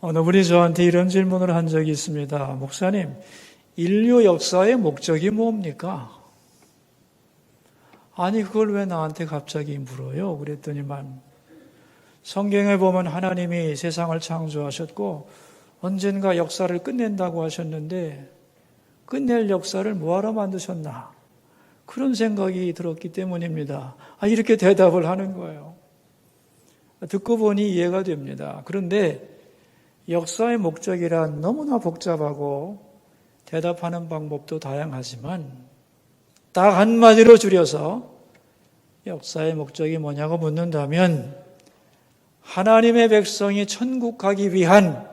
어느 분이 저한테 이런 질문을 한 적이 있습니다. 목사님, 인류 역사의 목적이 뭡니까? 아니, 그걸 왜 나한테 갑자기 물어요? 그랬더니만 성경에 보면 하나님이 세상을 창조하셨고 언젠가 역사를 끝낸다고 하셨는데 끝낼 역사를 뭐하러 만드셨나? 그런 생각이 들었기 때문입니다. 이렇게 대답을 하는 거예요. 듣고 보니 이해가 됩니다. 그런데 역사의 목적이란 너무나 복잡하고 대답하는 방법도 다양하지만 딱 한마디로 줄여서 역사의 목적이 뭐냐고 묻는다면 하나님의 백성이 천국 가기 위한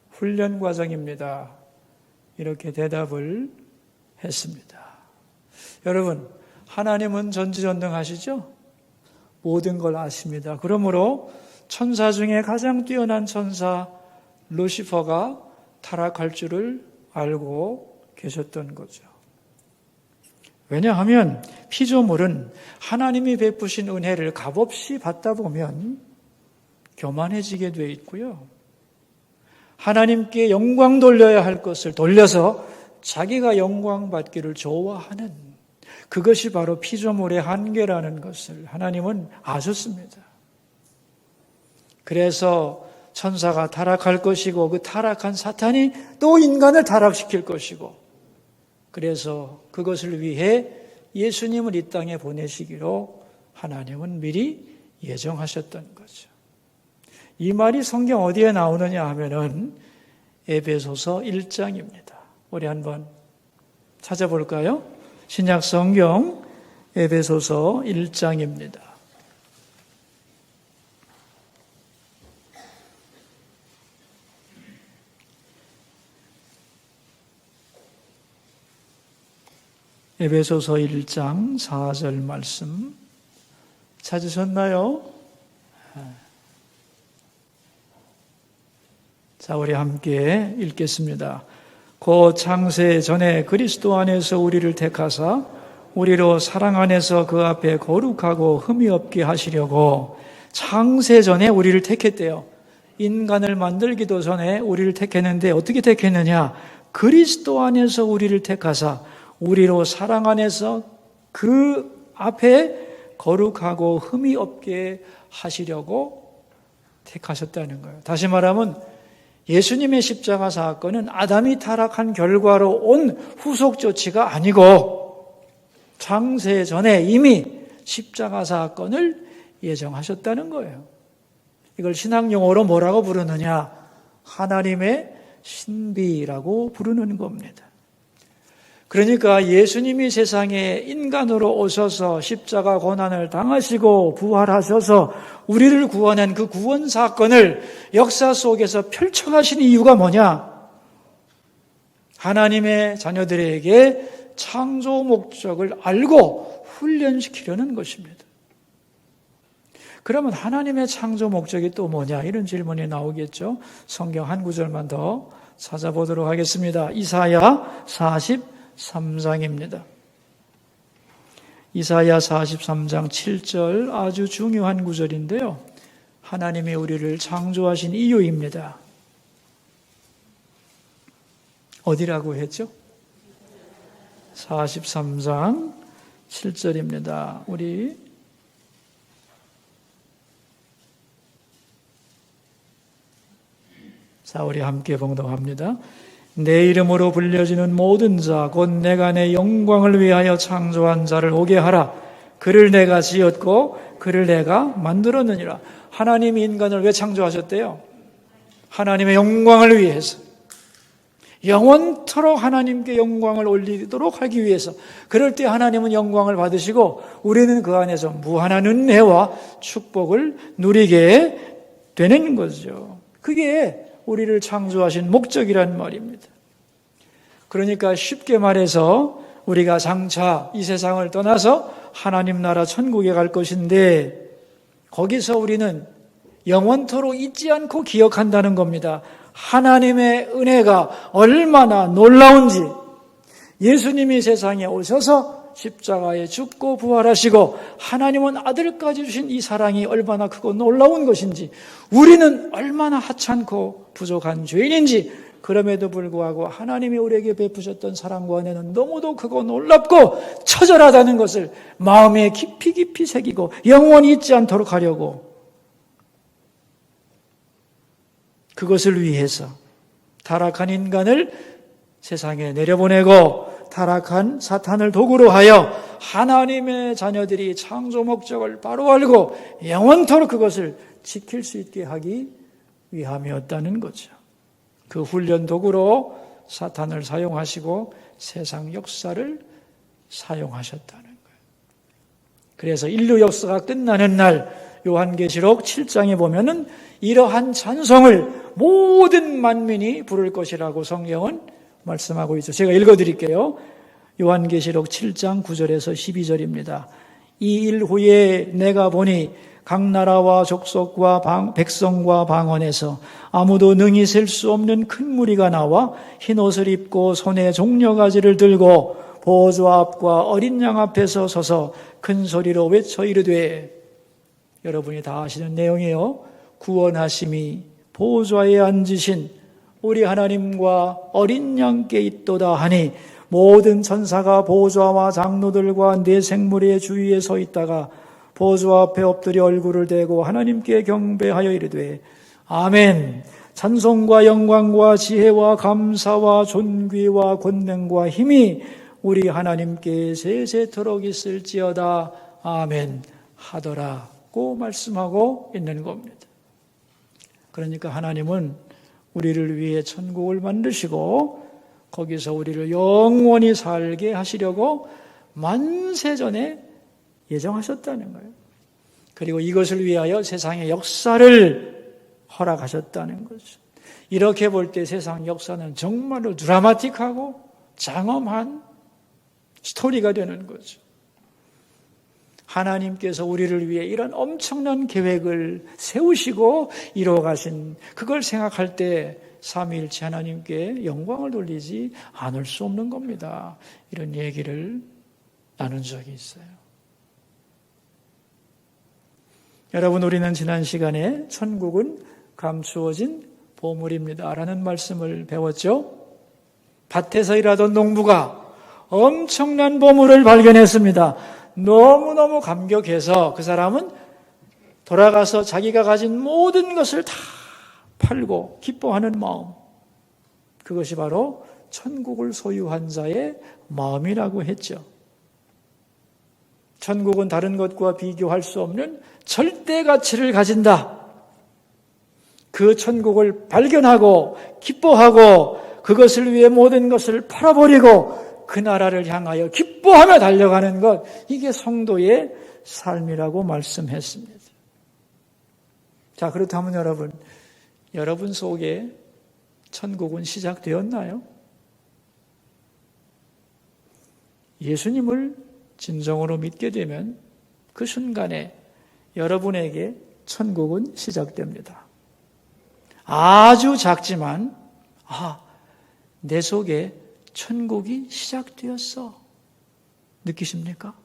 훈련 과정입니다. 이렇게 대답을 했습니다. 여러분, 하나님은 전지전능하시죠? 모든 걸 아십니다. 그러므로 천사 중에 가장 뛰어난 천사 루시퍼가 타락할 줄을 알고 계셨던 거죠. 왜냐하면 피조물은 하나님이 베푸신 은혜를 값없이 받다 보면 교만해지게 돼 있고요. 하나님께 영광 돌려야 할 것을 돌려서 자기가 영광 받기를 좋아하는 그것이 바로 피조물의 한계라는 것을 하나님은 아셨습니다. 그래서 천사가 타락할 것이고 그 타락한 사탄이 또 인간을 타락시킬 것이고 그래서 그것을 위해 예수님을 이 땅에 보내시기로 하나님은 미리 예정하셨던 거죠. 이 말이 성경 어디에 나오느냐 하면은 에베소서 1장입니다. 우리 한번 찾아볼까요? 신약 성경 에베소서 1장입니다. 에베소서 1장 4절 말씀 찾으셨나요? 자, 우리 함께 읽겠습니다. 곧 창세 전에 그리스도 안에서 우리를 택하사 우리로 사랑 안에서 그 앞에 거룩하고 흠이 없게 하시려고 창세 전에 우리를 택했대요. 인간을 만들기도 전에 우리를 택했는데 어떻게 택했느냐? 그리스도 안에서 우리를 택하사 우리로 사랑 안에서 그 앞에 거룩하고 흠이 없게 하시려고 택하셨다는 거예요. 다시 말하면 예수님의 십자가 사건은 아담이 타락한 결과로 온 후속 조치가 아니고 창세 전에 이미 십자가 사건을 예정하셨다는 거예요. 이걸 신학 용어로 뭐라고 부르느냐? 하나님의 신비라고 부르는 겁니다. 그러니까 예수님이 세상에 인간으로 오셔서 십자가 고난을 당하시고 부활하셔서 우리를 구원한 그 구원 사건을 역사 속에서 펼쳐가신 이유가 뭐냐? 하나님의 자녀들에게 창조 목적을 알고 훈련시키려는 것입니다. 그러면 하나님의 창조 목적이 또 뭐냐? 이런 질문이 나오겠죠. 성경 한 구절만 더 찾아보도록 하겠습니다. 이사야 43장입니다. 이사야 43장 7절 아주 중요한 구절인데요. 하나님이 우리를 창조하신 이유입니다. 어디라고 했죠? 43장 7절입니다. 우리 함께 봉독합니다. 내 이름으로 불려지는 모든 자 곧 내가 내 영광을 위하여 창조한 자를 오게 하라. 그를 내가 지었고 그를 내가 만들었느니라. 하나님이 인간을 왜 창조하셨대요? 하나님의 영광을 위해서. 영원토록 하나님께 영광을 올리도록 하기 위해서. 그럴 때 하나님은 영광을 받으시고 우리는 그 안에서 무한한 은혜와 축복을 누리게 되는 거죠. 그게 우리를 창조하신 목적이란 말입니다. 그러니까 쉽게 말해서 우리가 장차 이 세상을 떠나서 하나님 나라 천국에 갈 것인데 거기서 우리는 영원토록 잊지 않고 기억한다는 겁니다. 하나님의 은혜가 얼마나 놀라운지, 예수님이 세상에 오셔서 십자가에 죽고 부활하시고 하나님은 아들까지 주신 이 사랑이 얼마나 크고 놀라운 것인지, 우리는 얼마나 하찮고 부족한 죄인인지 그럼에도 불구하고 하나님이 우리에게 베푸셨던 사랑과 은혜는 너무도 크고 놀랍고 처절하다는 것을 마음에 깊이 깊이 새기고 영원히 잊지 않도록 하려고 그것을 위해서 타락한 인간을 세상에 내려보내고 타락한 사탄을 도구로 하여 하나님의 자녀들이 창조 목적을 바로 알고 영원토록 그것을 지킬 수 있게 하기 위함이었다는 거죠. 그 훈련 도구로 사탄을 사용하시고 세상 역사를 사용하셨다는 거예요. 그래서 인류 역사가 끝나는 날 요한계시록 7장에 보면은 이러한 찬송을 모든 만민이 부를 것이라고 성경은 말씀하고 있죠. 제가 읽어드릴게요. 요한계시록 7장 9절에서 12절입니다. 이 일 후에 내가 보니 각 나라와 족속과 백성과 방언에서 아무도 능히 셀 수 없는 큰 무리가 나와 흰 옷을 입고 손에 종려가지를 들고 보좌 앞과 어린 양 앞에서 서서 큰 소리로 외쳐 이르되, 여러분이 다 아시는 내용이에요. 구원하심이 보좌에 앉으신 우리 하나님과 어린 양께 있도다 하니 모든 천사가 보좌와 장로들과 네 생물의 주위에 서 있다가 보좌 앞에 엎드려 얼굴을 대고 하나님께 경배하여 이르되 아멘. 찬송과 영광과 지혜와 감사와 존귀와 권능과 힘이 우리 하나님께 세세토록 있을지어다. 아멘 하더라고 말씀하고 있는 겁니다. 그러니까 하나님은 우리를 위해 천국을 만드시고 거기서 우리를 영원히 살게 하시려고 만세전에 예정하셨다는 거예요. 그리고 이것을 위하여 세상의 역사를 허락하셨다는 거죠. 이렇게 볼 때 세상 역사는 정말로 드라마틱하고 장엄한 스토리가 되는 거죠. 하나님께서 우리를 위해 이런 엄청난 계획을 세우시고 이루어가신 그걸 생각할 때 삼위일체 하나님께 영광을 돌리지 않을 수 없는 겁니다. 이런 얘기를 나눈 적이 있어요. 여러분, 우리는 지난 시간에 천국은 감추어진 보물입니다 라는 말씀을 배웠죠. 밭에서 일하던 농부가 엄청난 보물을 발견했습니다. 너무너무 감격해서 그 사람은 돌아가서 자기가 가진 모든 것을 다 팔고 기뻐하는 마음, 그것이 바로 천국을 소유한 자의 마음이라고 했죠. 천국은 다른 것과 비교할 수 없는 절대 가치를 가진다. 그 천국을 발견하고 기뻐하고 그것을 위해 모든 것을 팔아버리고 그 나라를 향하여 기뻐하며 달려가는 것, 이게 성도의 삶이라고 말씀했습니다. 자, 그렇다면 여러분 속에 천국은 시작되었나요? 예수님을 진정으로 믿게 되면 그 순간에 여러분에게 천국은 시작됩니다. 아주 작지만 내 속에 천국이 시작되었어. 느끼십니까?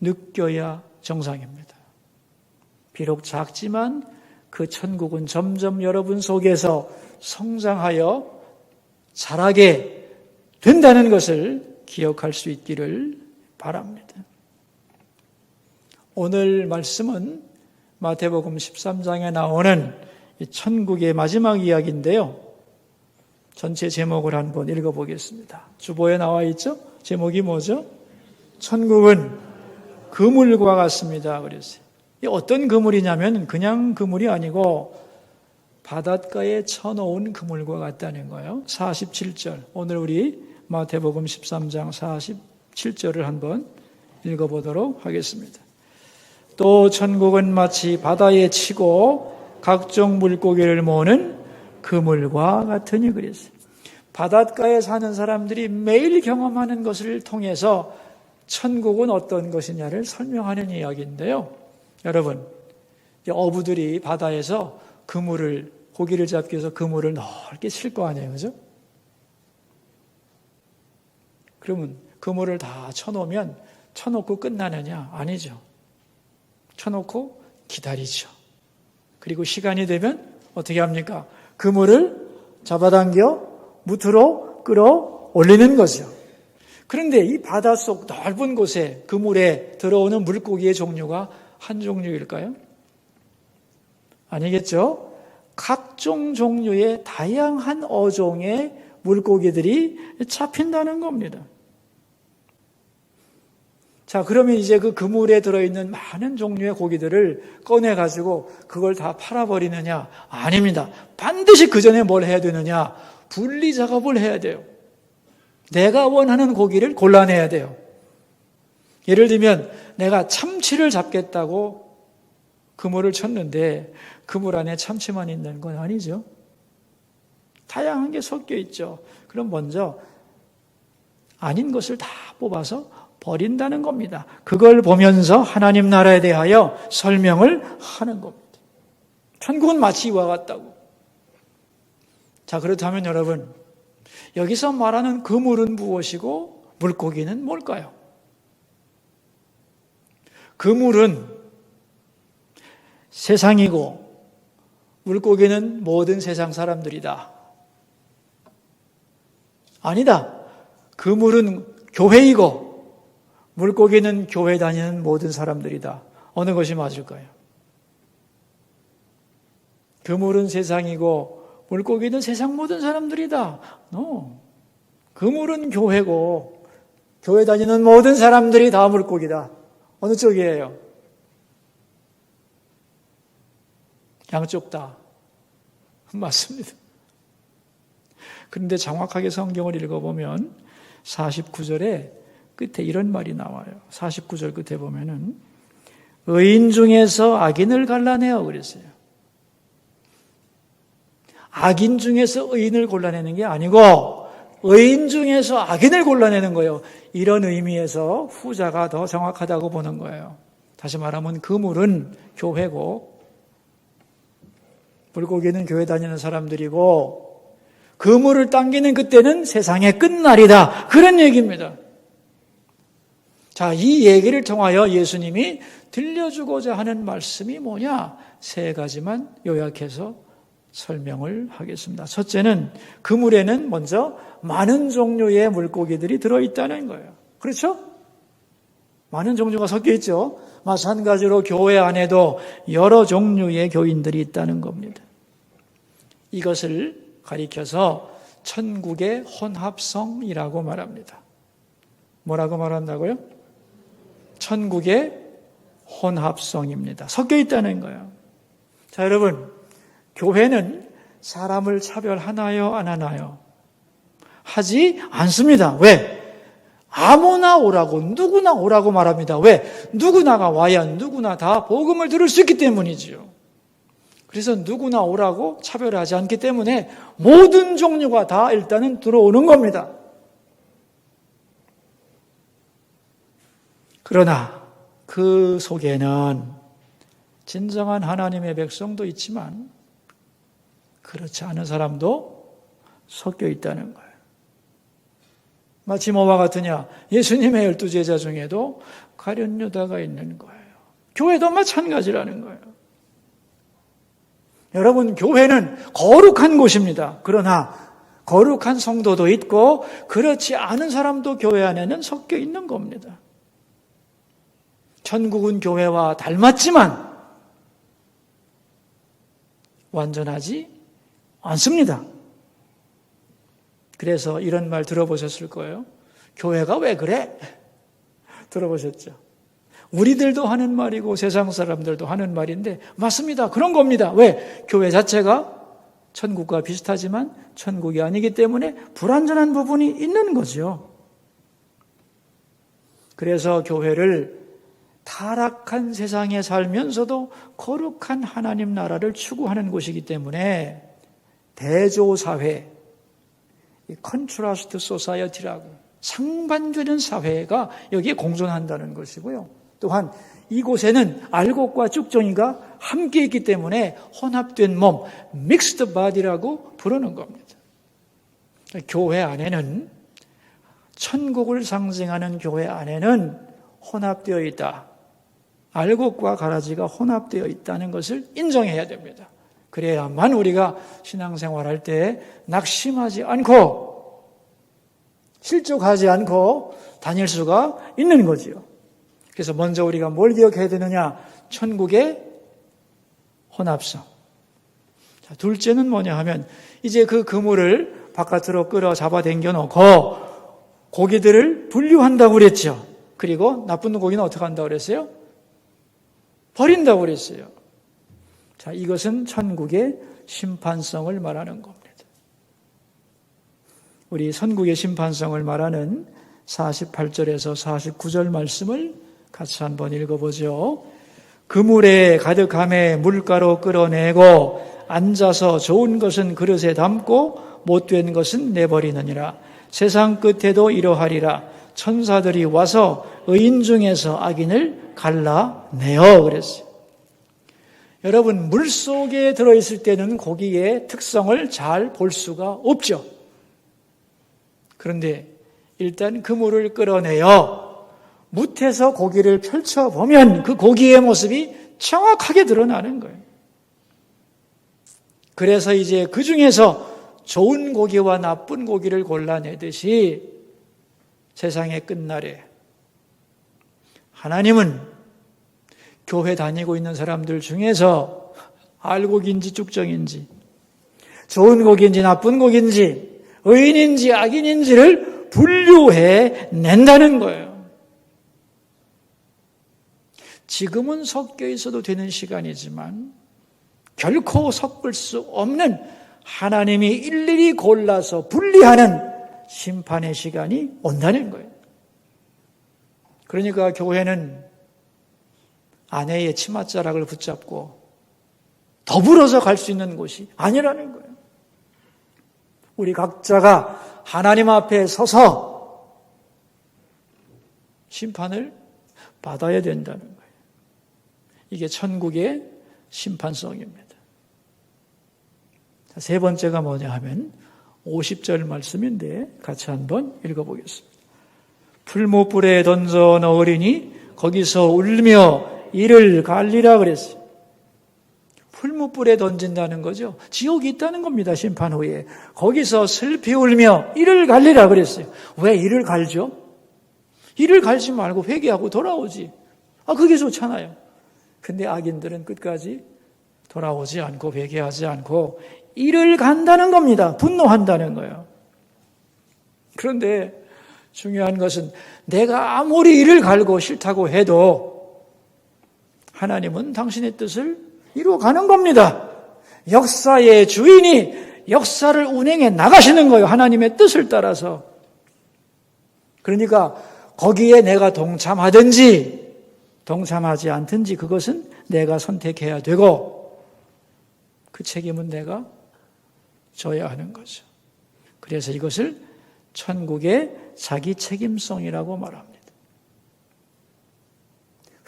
느껴야 정상입니다. 비록 작지만 그 천국은 점점 여러분 속에서 성장하여 자라게 된다는 것을 기억할 수 있기를 바랍니다. 오늘 말씀은 마태복음 13장에 나오는 천국의 마지막 이야기인데요. 전체 제목을 한번 읽어보겠습니다. 주보에 나와 있죠? 제목이 뭐죠? 천국은 그물과 같습니다. 그랬어요. 어떤 그물이냐면 그냥 그물이 아니고 바닷가에 쳐놓은 그물과 같다는 거예요. 47절. 오늘 우리 마태복음 13장 47절을 한번 읽어보도록 하겠습니다. 또 천국은 마치 바다에 치고 각종 물고기를 모으는 그물과 같으니 그랬어요. 바닷가에 사는 사람들이 매일 경험하는 것을 통해서 천국은 어떤 것이냐를 설명하는 이야기인데요. 여러분, 어부들이 바다에서 고기를 잡기 위해서 그물을 넓게 칠 거 아니에요, 그죠? 그러면 그물을 다 쳐놓고 끝나느냐? 아니죠. 쳐놓고 기다리죠. 그리고 시간이 되면 어떻게 합니까? 그물을 잡아당겨 무트로 끌어올리는 거죠. 그런데 이 바닷속 넓은 곳에 그물에 들어오는 물고기의 종류가 한 종류일까요? 아니겠죠? 각종 종류의 다양한 어종의 물고기들이 잡힌다는 겁니다. 자, 그러면 이제 그 그물에 들어있는 많은 종류의 고기들을 꺼내가지고 그걸 다 팔아버리느냐? 아닙니다. 반드시 그 전에 뭘 해야 되느냐? 분리 작업을 해야 돼요. 내가 원하는 고기를 골라내야 돼요. 예를 들면 내가 참치를 잡겠다고 그물을 쳤는데 그물 안에 참치만 있는 건 아니죠. 다양한 게 섞여 있죠. 그럼 먼저 아닌 것을 다 뽑아서 버린다는 겁니다. 그걸 보면서 하나님 나라에 대하여 설명을 하는 겁니다. 천국은 마치 이와 같다고. 자, 그렇다면 여러분, 여기서 말하는 그물은 무엇이고 물고기는 뭘까요? 그물은 세상이고 물고기는 모든 세상 사람들이다. 아니다. 그물은 교회이고 물고기는 교회 다니는 모든 사람들이다. 어느 것이 맞을까요? 그물은 세상이고 물고기는 세상 모든 사람들이다. No. 그물은 교회고 교회 다니는 모든 사람들이 다 물고기다. 어느 쪽이에요? 양쪽 다. 맞습니다. 그런데 정확하게 성경을 읽어보면 49절에 끝에 이런 말이 나와요. 49절 끝에 보면은 의인 중에서 악인을 갈라내어 그랬어요. 악인 중에서 의인을 골라내는 게 아니고 의인 중에서 악인을 골라내는 거예요. 이런 의미에서 후자가 더 정확하다고 보는 거예요. 다시 말하면 그물은 교회고 물고기는 교회 다니는 사람들이고 그물을 당기는 그때는 세상의 끝날이다. 그런 얘기입니다. 자, 이 얘기를 통하여 예수님이 들려주고자 하는 말씀이 뭐냐? 세 가지만 요약해서 설명을 하겠습니다. 첫째는 그물에는 먼저 많은 종류의 물고기들이 들어있다는 거예요. 그렇죠? 많은 종류가 섞여 있죠. 마찬가지로 교회 안에도 여러 종류의 교인들이 있다는 겁니다. 이것을 가리켜서 천국의 혼합성이라고 말합니다. 뭐라고 말한다고요? 천국의 혼합성입니다. 섞여 있다는 거예요. 자, 여러분, 교회는 사람을 차별하나요, 안 하나요? 하지 않습니다. 왜? 아무나 오라고, 누구나 오라고 말합니다. 왜? 누구나가 와야 누구나 다 복음을 들을 수 있기 때문이지요. 그래서 누구나 오라고 차별하지 않기 때문에 모든 종류가 다 일단은 들어오는 겁니다. 그러나 그 속에는 진정한 하나님의 백성도 있지만 그렇지 않은 사람도 섞여 있다는 거예요. 마치 뭐와 같으냐? 예수님의 12제자 중에도 가룟 유다가 있는 거예요. 교회도 마찬가지라는 거예요. 여러분, 교회는 거룩한 곳입니다. 그러나 거룩한 성도도 있고 그렇지 않은 사람도 교회 안에는 섞여 있는 겁니다. 천국은 교회와 닮았지만 완전하지 않습니다. 그래서 이런 말 들어보셨을 거예요. 교회가 왜 그래? 들어보셨죠? 우리들도 하는 말이고 세상 사람들도 하는 말인데 맞습니다. 그런 겁니다. 왜? 교회 자체가 천국과 비슷하지만 천국이 아니기 때문에 불완전한 부분이 있는 거죠. 그래서 교회를 타락한 세상에 살면서도 거룩한 하나님 나라를 추구하는 곳이기 때문에 대조사회, 컨트라스트 소사이어티라고 상반되는 사회가 여기에 공존한다는 것이고요. 또한 이곳에는 알곡과 쭉정이가 함께 있기 때문에 혼합된 몸, 믹스드 바디라고 부르는 겁니다. 교회 안에는, 천국을 상징하는 교회 안에는 혼합되어 있다. 알곡과 가라지가 혼합되어 있다는 것을 인정해야 됩니다. 그래야만 우리가 신앙생활할 때 낙심하지 않고 실족하지 않고 다닐 수가 있는 거지요. 그래서 먼저 우리가 뭘 기억해야 되느냐? 천국의 혼합성. 자, 둘째는 뭐냐 하면 이제 그 그물을 바깥으로 끌어 잡아당겨 놓고 고기들을 분류한다고 그랬죠. 그리고 나쁜 고기는 어떻게 한다고 그랬어요? 버린다고 그랬어요. 자, 이것은 천국의 심판성을 말하는 겁니다. 우리 선국의 심판성을 말하는 48절에서 49절 말씀을 같이 한번 읽어보죠. 그물에 가득함에 물가로 끌어내고 앉아서 좋은 것은 그릇에 담고 못된 것은 내버리느니라. 세상 끝에도 이러하리라. 천사들이 와서 의인 중에서 악인을 갈라내어 그랬어요. 여러분, 물속에 들어있을 때는 고기의 특성을 잘 볼 수가 없죠. 그런데 일단 그물을 끌어내어 뭇에서 고기를 펼쳐보면 그 고기의 모습이 정확하게 드러나는 거예요. 그래서 이제 그 중에서 좋은 고기와 나쁜 고기를 골라내듯이 세상의 끝날에 하나님은 교회 다니고 있는 사람들 중에서 알곡인지 쭉정인지 좋은 고기인지 나쁜 고기인지 의인인지 악인인지를 분류해 낸다는 거예요. 지금은 섞여 있어도 되는 시간이지만 결코 섞을 수 없는 하나님이 일일이 골라서 분리하는 심판의 시간이 온다는 거예요. 그러니까 교회는 아내의 치맛자락을 붙잡고 더불어서 갈 수 있는 곳이 아니라는 거예요. 우리 각자가 하나님 앞에 서서 심판을 받아야 된다는 거예요. 이게 천국의 심판성입니다. 세 번째가 뭐냐 하면 50절 말씀인데 같이 한번 읽어보겠습니다. 풀무불에 던져 넣으리니 거기서 울며 이를 갈리라 그랬어요. 풀무불에 던진다는 거죠. 지옥이 있다는 겁니다. 심판 후에. 거기서 슬피 울며 이를 갈리라 그랬어요. 왜 이를 갈죠? 이를 갈지 말고 회개하고 돌아오지. 그게 좋잖아요. 근데 악인들은 끝까지 돌아오지 않고 회개하지 않고 이를 간다는 겁니다. 분노한다는 거예요. 그런데 중요한 것은 내가 아무리 이를 갈고 싫다고 해도 하나님은 당신의 뜻을 이루어가는 겁니다. 역사의 주인이 역사를 운행해 나가시는 거예요. 하나님의 뜻을 따라서. 그러니까 거기에 내가 동참하든지 동참하지 않든지 그것은 내가 선택해야 되고 그 책임은 내가 져야 하는 거죠. 그래서 이것을 천국의 자기 책임성이라고 말합니다.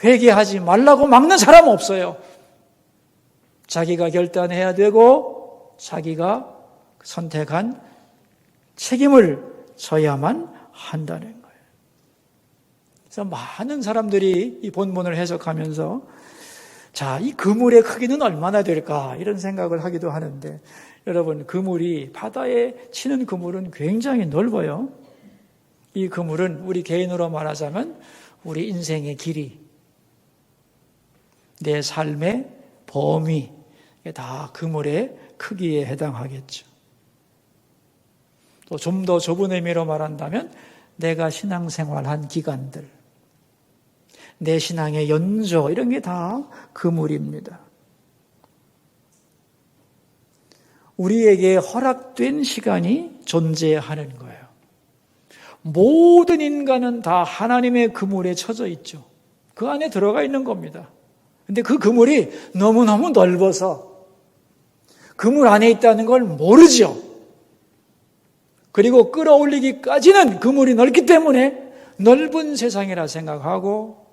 회개하지 말라고 막는 사람 없어요. 자기가 결단해야 되고 자기가 선택한 책임을 져야만 한다는 거예요. 그래서 많은 사람들이 이 본문을 해석하면서 자, 이 그물의 크기는 얼마나 될까 이런 생각을 하기도 하는데 여러분, 그물이 바다에 치는 그물은 굉장히 넓어요. 이 그물은 우리 개인으로 말하자면 우리 인생의 길이, 내 삶의 범위, 다 그물의 크기에 해당하겠죠. 또 좀 더 좁은 의미로 말한다면 내가 신앙생활한 기간들, 내 신앙의 연조 이런 게 다 그물입니다. 우리에게 허락된 시간이 존재하는 거예요. 모든 인간은 다 하나님의 그물에 처져 있죠. 그 안에 들어가 있는 겁니다. 근데 그 그물이 너무너무 넓어서 그물 안에 있다는 걸 모르죠. 그리고 끌어올리기까지는 그물이 넓기 때문에 넓은 세상이라 생각하고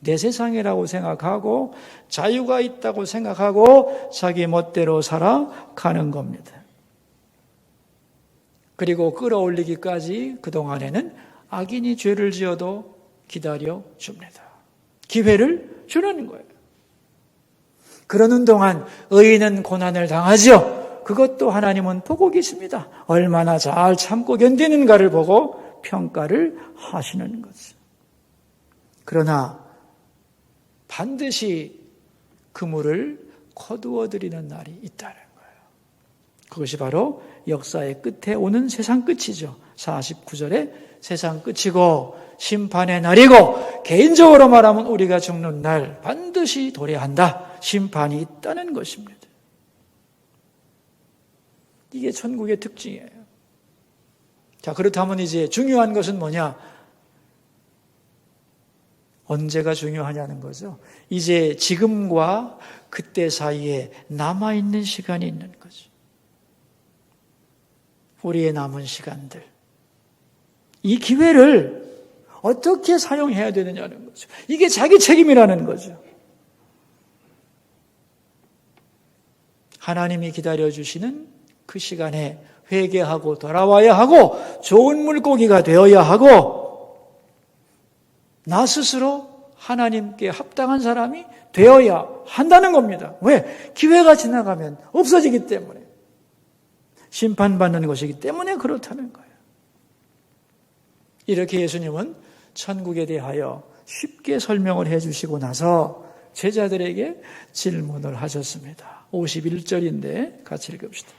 내 세상이라고 생각하고 자유가 있다고 생각하고 자기 멋대로 살아가는 겁니다. 그리고 끌어올리기까지 그동안에는 악인이 죄를 지어도 기다려 줍니다. 기회를 주는 거예요. 그러는 동안 의인은 고난을 당하지요. 그것도 하나님은 보고 계십니다. 얼마나 잘 참고 견디는가를 보고 평가를 하시는 거죠. 그러나 반드시 그물을 거두어들이는 날이 있다는 거예요. 그것이 바로 역사의 끝에 오는 세상 끝이죠. 49절에 세상 끝이고 심판의 날이고, 개인적으로 말하면 우리가 죽는 날 반드시 도래한다. 심판이 있다는 것입니다. 이게 천국의 특징이에요. 자, 그렇다면 이제 중요한 것은 뭐냐? 언제가 중요하냐는 거죠. 이제 지금과 그때 사이에 남아있는 시간이 있는 거죠. 우리의 남은 시간들. 이 기회를 어떻게 사용해야 되느냐는 거죠. 이게 자기 책임이라는 거죠. 하나님이 기다려주시는 그 시간에 회개하고 돌아와야 하고, 좋은 물고기가 되어야 하고, 나 스스로 하나님께 합당한 사람이 되어야 한다는 겁니다. 왜? 기회가 지나가면 없어지기 때문에, 심판받는 것이기 때문에 그렇다는 거예요. 이렇게 예수님은 천국에 대하여 쉽게 설명을 해주시고 나서 제자들에게 질문을 하셨습니다. 51절인데 같이 읽읍시다.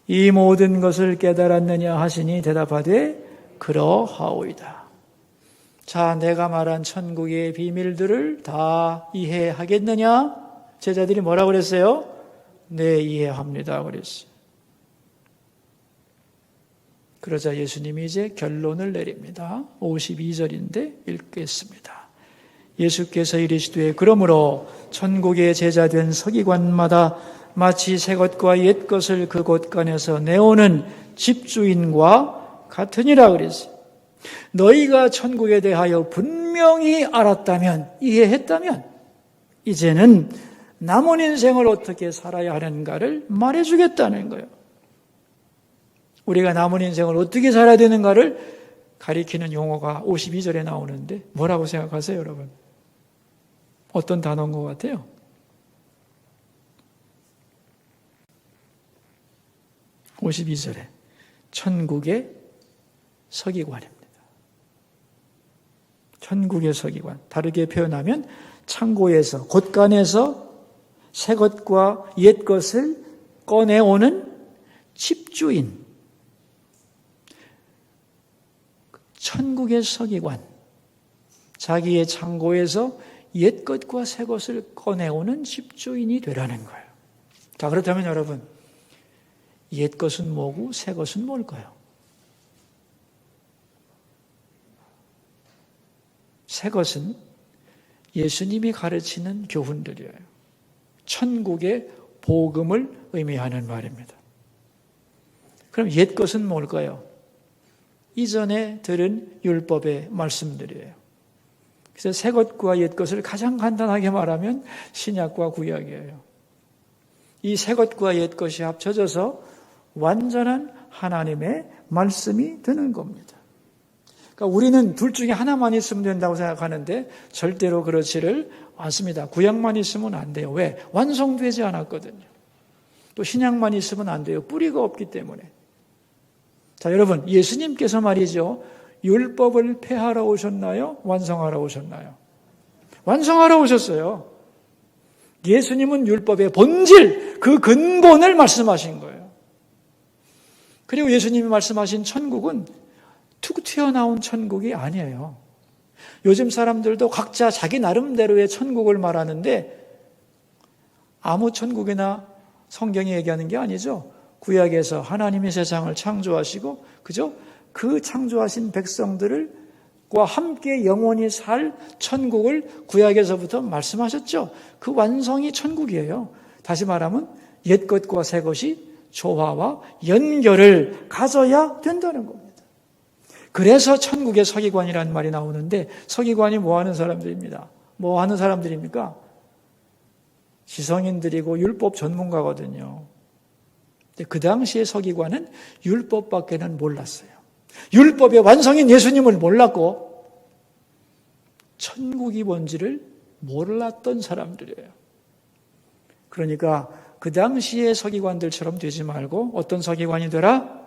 이 모든 것을 깨달았느냐 하시니 대답하되 그러하오이다. 자, 내가 말한 천국의 비밀들을 다 이해하겠느냐? 제자들이 뭐라고 그랬어요? 네, 이해합니다 그랬어요. 그러자 예수님이 이제 결론을 내립니다. 52절인데 읽겠습니다. 예수께서 이르시되 그러므로 천국의 제자된 서기관마다 마치 새 것과 옛 것을 그 곳간에서 내오는 집주인과 같으니라 그랬어요. 너희가 천국에 대하여 분명히 알았다면, 이해했다면 이제는 남은 인생을 어떻게 살아야 하는가를 말해주겠다는 거예요. 우리가 남은 인생을 어떻게 살아야 되는가를 가리키는 용어가 52절에 나오는데 뭐라고 생각하세요, 여러분? 어떤 단어인 것 같아요? (52절에) 천국의 서기관입니다. 천국의 서기관. 다르게 표현하면 창고에서, 곳간에서 새 것과 옛 것을 꺼내오는 집주인. 천국의 서기관. 자기의 창고에서 옛 것과 새 것을 꺼내오는 집주인이 되라는 거예요. 자, 그렇다면 여러분, 옛 것은 뭐고 새 것은 뭘까요? 새 것은 예수님이 가르치는 교훈들이에요. 천국의 복음을 의미하는 말입니다. 그럼 옛 것은 뭘까요? 이전에 들은 율법의 말씀들이에요. 그래서 새 것과 옛 것을 가장 간단하게 말하면 신약과 구약이에요. 이 새 것과 옛 것이 합쳐져서 완전한 하나님의 말씀이 되는 겁니다. 그러니까 우리는 둘 중에 하나만 있으면 된다고 생각하는데 절대로 그렇지를 않습니다. 구약만 있으면 안 돼요. 왜? 완성되지 않았거든요. 또 신약만 있으면 안 돼요. 뿌리가 없기 때문에. 자, 여러분, 예수님께서 말이죠, 율법을 폐하러 오셨나요? 완성하러 오셨나요? 완성하러 오셨어요. 예수님은 율법의 본질, 그 근본을 말씀하신 거예요. 그리고 예수님이 말씀하신 천국은 툭 튀어나온 천국이 아니에요. 요즘 사람들도 각자 자기 나름대로의 천국을 말하는데 아무 천국이나 성경이 얘기하는 게 아니죠. 구약에서 하나님이 세상을 창조하시고, 그죠? 그 창조하신 백성들과 함께 영원히 살 천국을 구약에서부터 말씀하셨죠. 그 완성이 천국이에요. 다시 말하면 옛 것과 새 것이 조화와 연결을 가져야 된다는 겁니다. 그래서 천국의 서기관이라는 말이 나오는데, 서기관이 뭐 하는 사람들입니다. 뭐 하는 사람들입니까? 지성인들이고 율법 전문가거든요. 근데 그 당시의 서기관은 율법밖에는 몰랐어요. 율법의 완성인 예수님을 몰랐고 천국이 뭔지를 몰랐던 사람들이에요. 그러니까 그 당시의 서기관들처럼 되지 말고 어떤 서기관이 되라?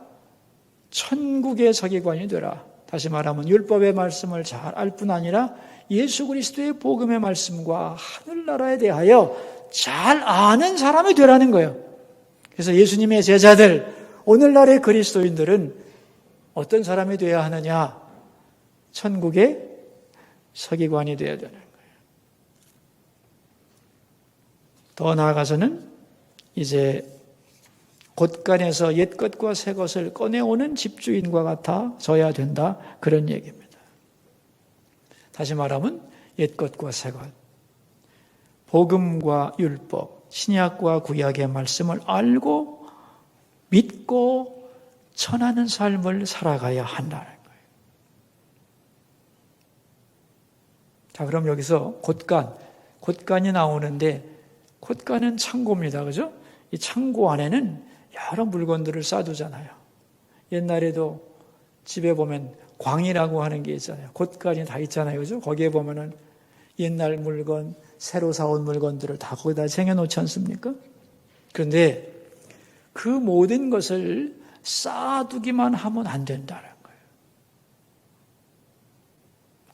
천국의 서기관이 되라. 다시 말하면 율법의 말씀을 잘 알 뿐 아니라 예수 그리스도의 복음의 말씀과 하늘나라에 대하여 잘 아는 사람이 되라는 거예요. 그래서 예수님의 제자들, 오늘날의 그리스도인들은 어떤 사람이 되어야 하느냐? 천국의 서기관이 되어야 되는 거예요. 더 나아가서는 이제 곳간에서 옛것과 새것을 꺼내오는 집주인과 같아져야 된다. 그런 얘기입니다. 다시 말하면 옛것과 새것, 복음과 율법, 신약과 구약의 말씀을 알고 믿고 전하는 삶을 살아가야 한다는 거예요. 자, 그럼 여기서 곳간이 나오는데 곳간은 창고입니다. 그죠? 이 창고 안에는 여러 물건들을 쌓아두잖아요. 옛날에도 집에 보면 광이라고 하는 게 있잖아요. 곳간이 다 있잖아요. 그죠? 거기에 보면은 옛날 물건, 새로 사온 물건들을 다 거기다 쟁여놓지 않습니까? 그런데 그 모든 것을 쌓아두기만 하면 안 된다는 거예요.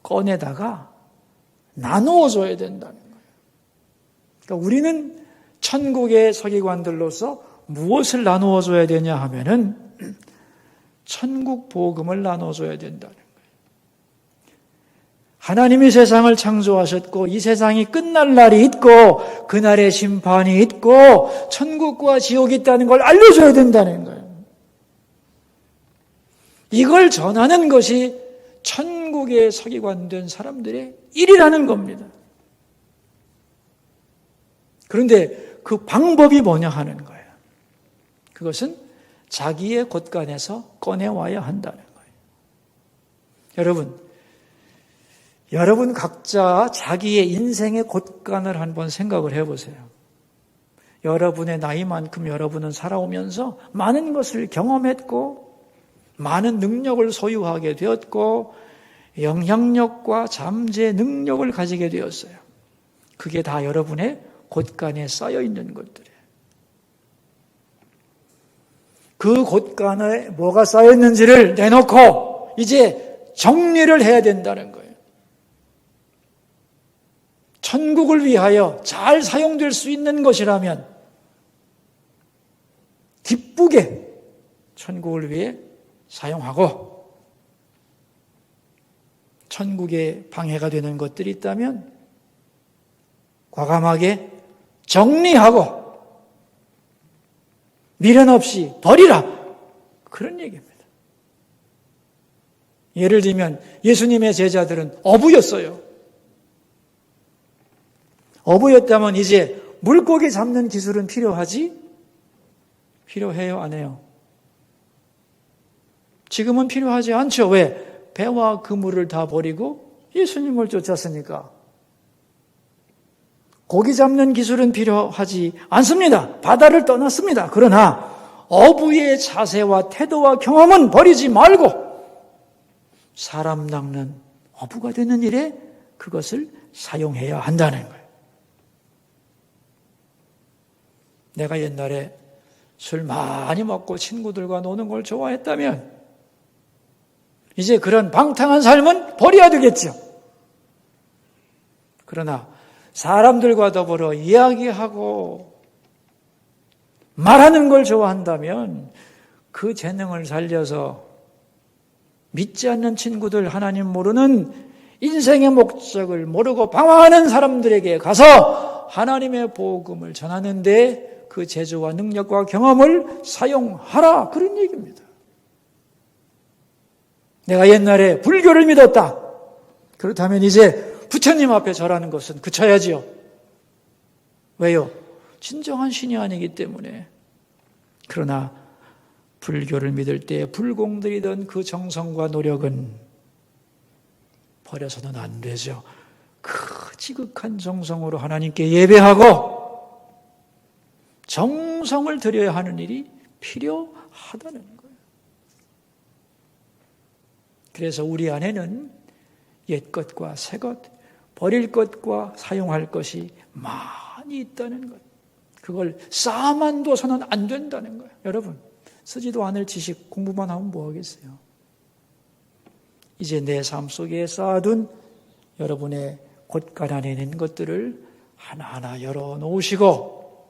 꺼내다가 나누어줘야 된다는 거예요. 그러니까 우리는 천국의 서기관들로서 무엇을 나누어줘야 되냐 하면은 천국 복음을 나눠줘야 된다는 거예요. 하나님이 세상을 창조하셨고 이 세상이 끝날 날이 있고 그날의 심판이 있고 천국과 지옥이 있다는 걸 알려줘야 된다는 거예요. 이걸 전하는 것이 천국의 서기관 된 사람들의 일이라는 겁니다. 그런데 그 방법이 뭐냐 하는 거예요. 그것은 자기의 곳간에서 꺼내와야 한다는 거예요. 여러분 각자 자기의 인생의 곳간을 한번 생각을 해보세요. 여러분의 나이만큼 여러분은 살아오면서 많은 것을 경험했고 많은 능력을 소유하게 되었고 영향력과 잠재 능력을 가지게 되었어요. 그게 다 여러분의 곳간에 쌓여 있는 것들이에요. 그 곳간에 뭐가 쌓여 있는지를 내놓고 이제 정리를 해야 된다는 거예요. 천국을 위하여 잘 사용될 수 있는 것이라면 기쁘게 천국을 위해 사용하고 천국에 방해가 되는 것들이 있다면 과감하게 정리하고 미련 없이 버리라. 그런 얘기입니다. 예를 들면 예수님의 제자들은 어부였어요. 어부였다면 이제 물고기 잡는 기술은 필요하지? 필요해요? 안 해요? 지금은 필요하지 않죠. 왜? 배와 그물을 다 버리고 예수님을 쫓았으니까. 고기 잡는 기술은 필요하지 않습니다. 바다를 떠났습니다. 그러나 어부의 자세와 태도와 경험은 버리지 말고 사람 낚는 어부가 되는 일에 그것을 사용해야 한다는 거예요. 내가 옛날에 술 많이 먹고 친구들과 노는 걸 좋아했다면 이제 그런 방탕한 삶은 버려야 되겠죠. 그러나 사람들과 더불어 이야기하고 말하는 걸 좋아한다면 그 재능을 살려서 믿지 않는 친구들, 하나님 모르는 인생의 목적을 모르고 방황하는 사람들에게 가서 하나님의 복음을 전하는데 그 재주와 능력과 경험을 사용하라. 그런 얘기입니다. 내가 옛날에 불교를 믿었다. 그렇다면 이제 부처님 앞에 절하는 것은 그쳐야지요. 왜요? 진정한 신이 아니기 때문에. 그러나 불교를 믿을 때 불공들이던 그 정성과 노력은 버려서는 안 되죠. 그 지극한 정성으로 하나님께 예배하고 정성을 들여야 하는 일이 필요하다는 거예요. 그래서 우리 안에는 옛것과 새것, 버릴 것과 사용할 것이 많이 있다는 것. 그걸 쌓아만 둬서는 안 된다는 거예요. 여러분, 쓰지도 않을 지식 공부만 하면 뭐 하겠어요? 이제 내 삶 속에 쌓아둔 여러분의 곳간 안에 있는 것들을 하나하나 열어놓으시고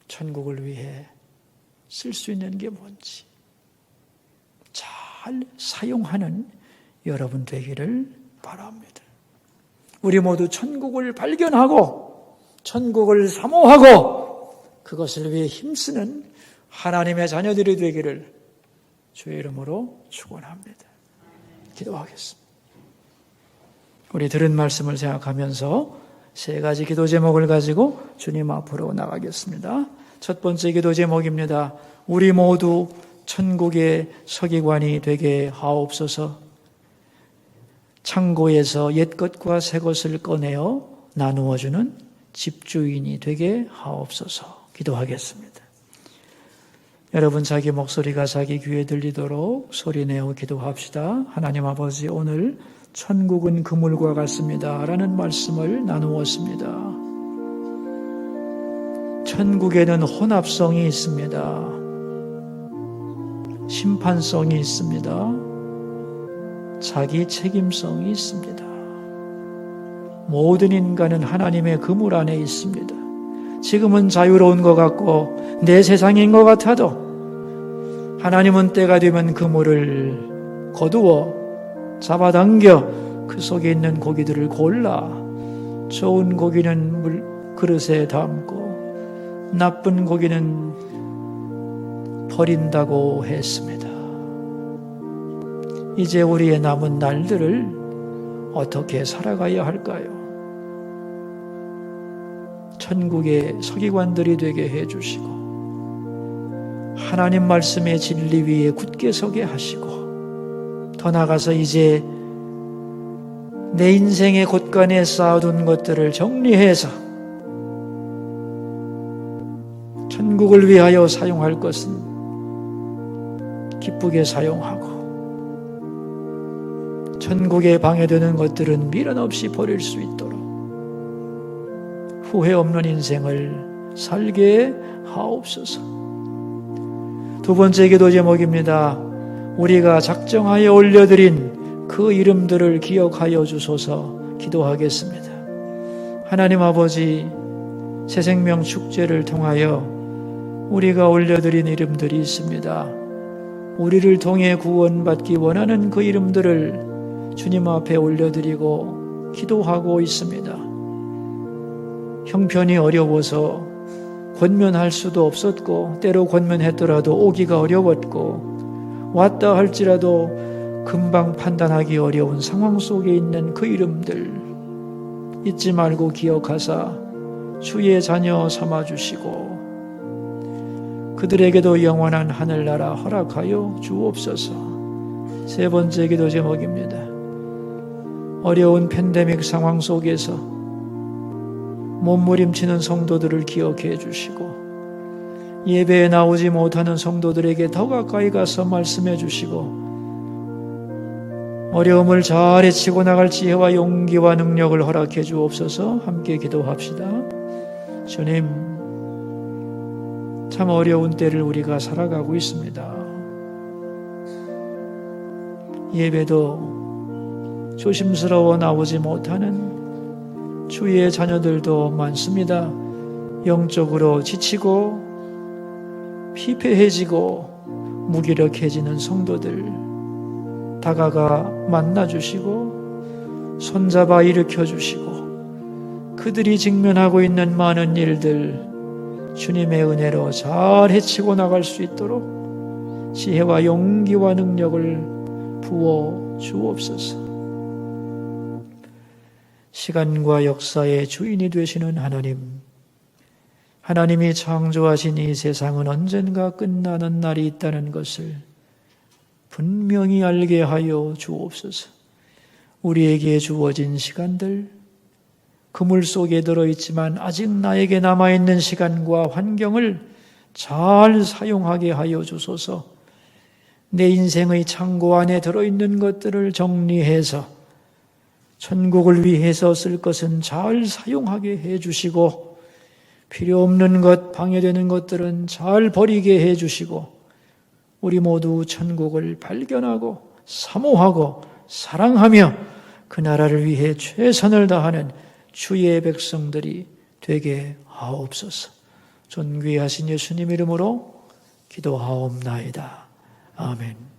천국을 위해 쓸 수 있는 게 뭔지 잘 사용하는 여러분 되기를 바랍니다. 우리 모두 천국을 발견하고 천국을 사모하고 그것을 위해 힘쓰는 하나님의 자녀들이 되기를 주의 이름으로 축원합니다. 기도하겠습니다. 우리 들은 말씀을 생각하면서 세 가지 기도 제목을 가지고 주님 앞으로 나가겠습니다. 첫 번째 기도 제목입니다. 우리 모두 천국의 서기관이 되게 하옵소서. 창고에서 옛것과 새것을 꺼내어 나누어주는 집주인이 되게 하옵소서. 기도하겠습니다. 여러분 자기 목소리가 자기 귀에 들리도록 소리내어 기도합시다. 하나님 아버지, 오늘 천국은 그물과 같습니다 라는 말씀을 나누었습니다. 천국에는 혼합성이 있습니다. 심판성이 있습니다. 자기 책임성이 있습니다. 모든 인간은 하나님의 그물 안에 있습니다. 지금은 자유로운 것 같고 내 세상인 것 같아도 하나님은 때가 되면 그물을 거두어 잡아당겨 그 속에 있는 고기들을 골라 좋은 고기는 그릇에 담고 나쁜 고기는 버린다고 했습니다. 이제 우리의 남은 날들을 어떻게 살아가야 할까요? 천국의 서기관들이 되게 해주시고 하나님 말씀의 진리 위에 굳게 서게 하시고 더 나아가서 이제 내 인생의 곳간에 쌓아둔 것들을 정리해서 천국을 위하여 사용할 것은 기쁘게 사용하고 천국에 방해되는 것들은 미련 없이 버릴 수 있도록 후회 없는 인생을 살게 하옵소서. 두 번째 기도 제목입니다. 우리가 작정하여 올려드린 그 이름들을 기억하여 주소서. 기도하겠습니다. 하나님 아버지, 새생명 축제를 통하여 우리가 올려드린 이름들이 있습니다. 우리를 통해 구원받기 원하는 그 이름들을 주님 앞에 올려드리고 기도하고 있습니다. 형편이 어려워서 권면할 수도 없었고 때로 권면했더라도 오기가 어려웠고 왔다 할지라도 금방 판단하기 어려운 상황 속에 있는 그 이름들 잊지 말고 기억하사 주의 자녀 삼아주시고 그들에게도 영원한 하늘나라 허락하여 주옵소서. 세 번째 기도 제목입니다. 어려운 팬데믹 상황 속에서 몸부림치는 성도들을 기억해 주시고 예배에 나오지 못하는 성도들에게 더 가까이 가서 말씀해 주시고 어려움을 잘 헤치고 나갈 지혜와 용기와 능력을 허락해 주옵소서. 함께 기도합시다. 주님, 참 어려운 때를 우리가 살아가고 있습니다. 예배도 조심스러워 나오지 못하는 주의 자녀들도 많습니다. 영적으로 지치고 피폐해지고 무기력해지는 성도들 다가가 만나주시고 손잡아 일으켜주시고 그들이 직면하고 있는 많은 일들 주님의 은혜로 잘 헤치고 나갈 수 있도록 지혜와 용기와 능력을 부어 주옵소서. 시간과 역사의 주인이 되시는 하나님, 하나님이 창조하신 이 세상은 언젠가 끝나는 날이 있다는 것을 분명히 알게 하여 주옵소서. 우리에게 주어진 시간들, 그물 속에 들어있지만 아직 나에게 남아있는 시간과 환경을 잘 사용하게 하여 주소서. 내 인생의 창고 안에 들어있는 것들을 정리해서 천국을 위해서 쓸 것은 잘 사용하게 해주시고 필요 없는 것, 방해되는 것들은 잘 버리게 해주시고 우리 모두 천국을 발견하고 사모하고 사랑하며 그 나라를 위해 최선을 다하는 주의 백성들이 되게 하옵소서. 존귀하신 예수님 이름으로 기도하옵나이다. 아멘.